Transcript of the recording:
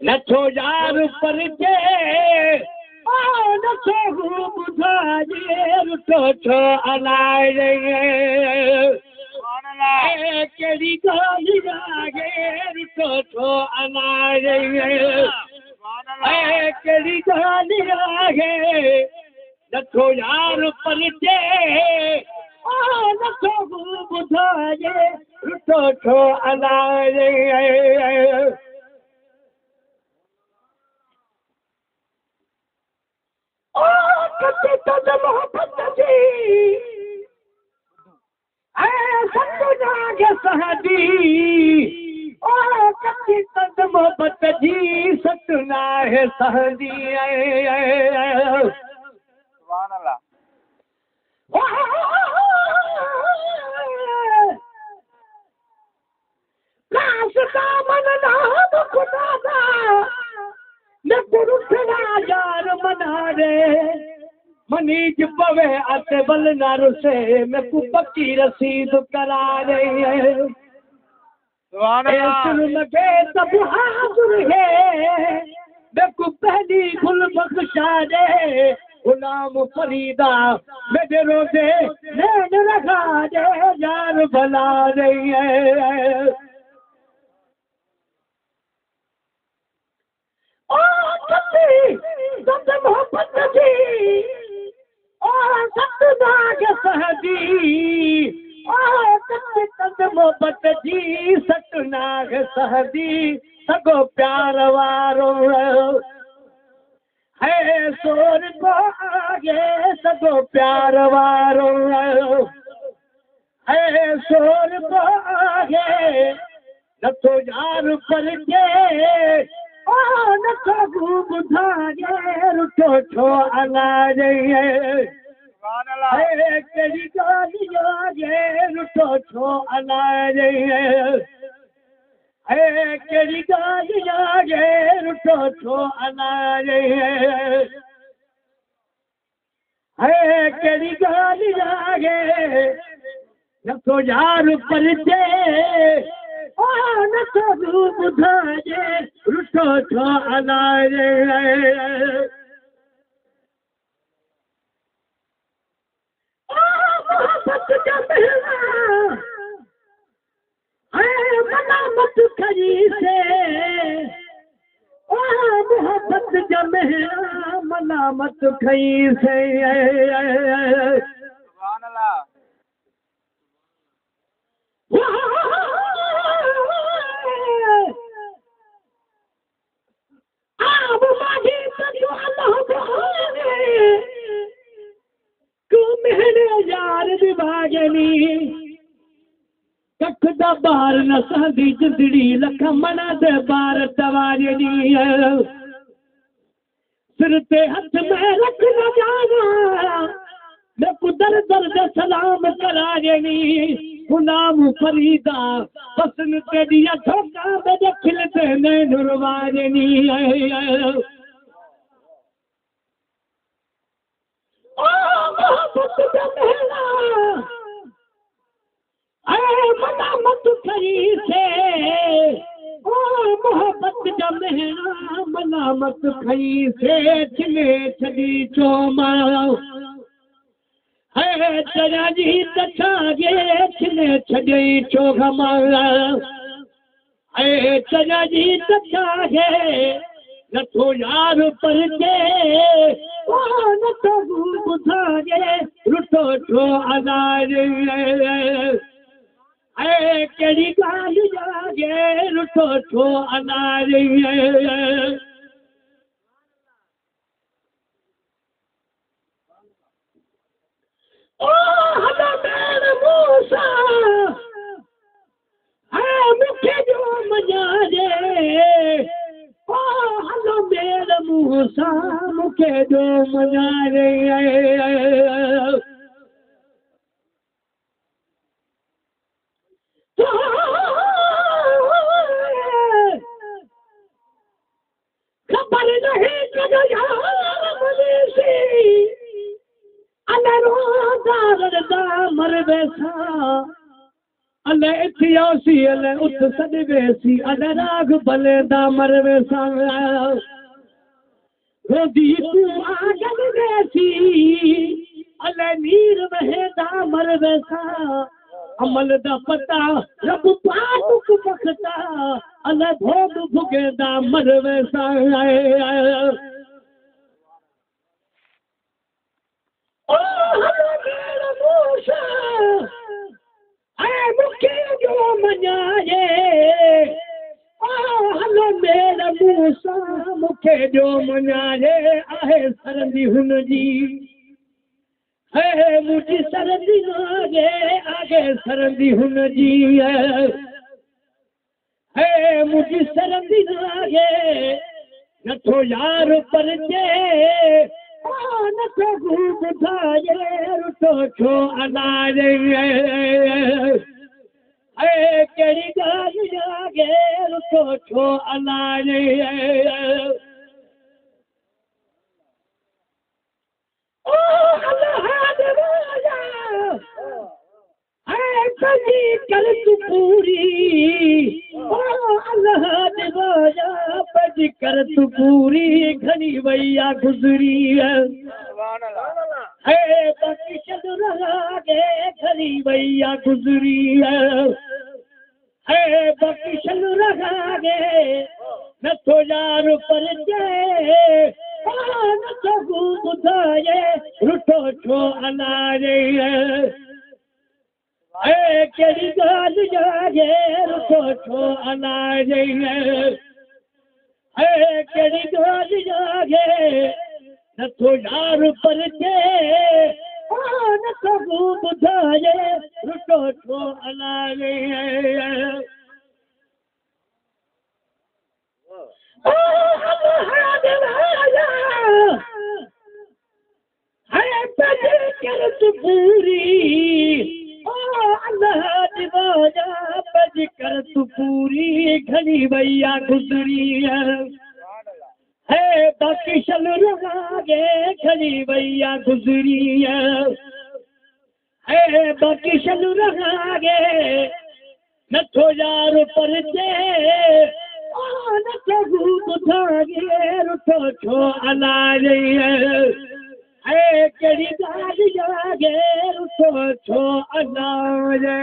नथो यार परिचे नथो ॿुधाए रुठो छो अलाए कहिड़ी ॻाल्हि आहे रुठो छो अलाए कहिड़ी ॻाल्हि आहे नथो यार परिचे नथो ॿुधाए रुठो छो अलाए कते तद मोहब्बत जी सतना के सहदी कते तद मोहब्बत जी सतना है सहदी सुभान अल्लाह काश मन नाम खुदा दा न गुरुठड़ा यार मना रे मनीज पवे अते बल नार से मैं को पक्की रसीद करा रे सुभान अल्लाह लगे सब हाजुर है मैं को पहली गुल बख्शा दे गुलाम फरीदा मेरे रोजे नैन लगा दे यार भला रही है मोहब्बत जी सतना के सहदी मोहब्बत जी सतना के सहदी सगो प्यार वारो है सोर को आगे सगो प्यार वारो है सोर को आगे नथो यार परिचे नथो ॿुधाए रुठो छो अलाए कहिड़ी ॻाल्हि आहे रुठो छो अलाए कहिड़ी ॻाल्हि आहे रुठो छो अलाए कहिड़ी ॻाल्हि आहे नथो यार परिचे नथो ॿुधाए रुठो छो अलाए मोहब्बत जा महला मलामत खरी से मोहब्बत जा महला मलामत खई से सुभान अल्लाह कख दा बार न सहदी जिंदड़ी लख मना दे बार तवाजनी सिर ते हथ में रख न जाना मैं कुदर दर्द सलाम कराजनी गुलाम फरीदा हसन ते दिया ठोका दे खिलते ने नुरवाजनी मोहब्बत का महला मलामत खरी से मोहब्बत जा महला मलामत खरी से छिले छड़ी चोमा है तेरा जी तछागे छिले छड़ी चोगमा है तेरा जी तछागे नथो यार परिचे नथो ॿुधाए रुठो छो अलाए कहिड़ी ॻाल्हि आहे रुठो छो अलाए मूसा मूंखे जो मञाजे हलो मेर मूसा मूंखे जो मञाजे खबर नहीं कदो यार मनीषी अनरो दार दा मर बेसा अले इतिहासी अले उत सदवेसी अले राग भले दा मरवे सा रोदी तू आगन वेसी अले नीर वहे दा मरवे सा अमल दा पता रब पाक बखता अले भोग भुगे दा मरवे सा ओ हलो मेरा मूसा मुखे जो मञाए ओ हलो मेरा मूसा मुखे जो मञाए आहे सरंदी हुन जी है मुझी सरंदी आगे आगे सरंदी हुन जी है मुझी सरंदी आगे नथो यार परजे नथो घूम थाए रुटो छो अनाजे कहिड़ी ॻाल्हि जागे रुटो छो अनाजे ओ अल्लाह देवाया कजी कर तू पूरी ओ अल्लाह देवाया कजी कर तू पूरी घणी वैया गुज़री है बाकी चल रहा गे घणी वैया गुज़री है बाकी चल रहा गे नथो यार परजे नथो ॿुधाए रुठो छो अनाजे कहिड़ी ॻाल्हि जागे रुठो छो अनाजे कहिड़ी ॻाल्हि जागे नथो यार परजे नथो ॿुधाए रुठो छो अनाजे कर तू पूरी ओ अल्लाह दिवाजा बज कर तू पूरी घनी भैया गुजरी है बाकी चल रहा गे घनी भैया गुजरी है बाकी चल रहा गे नथो यार परजे नथो ॿुधाए रुठो छो अनाजे कहिड़ी ॻाल्हि जागे रुठो छो अनाजे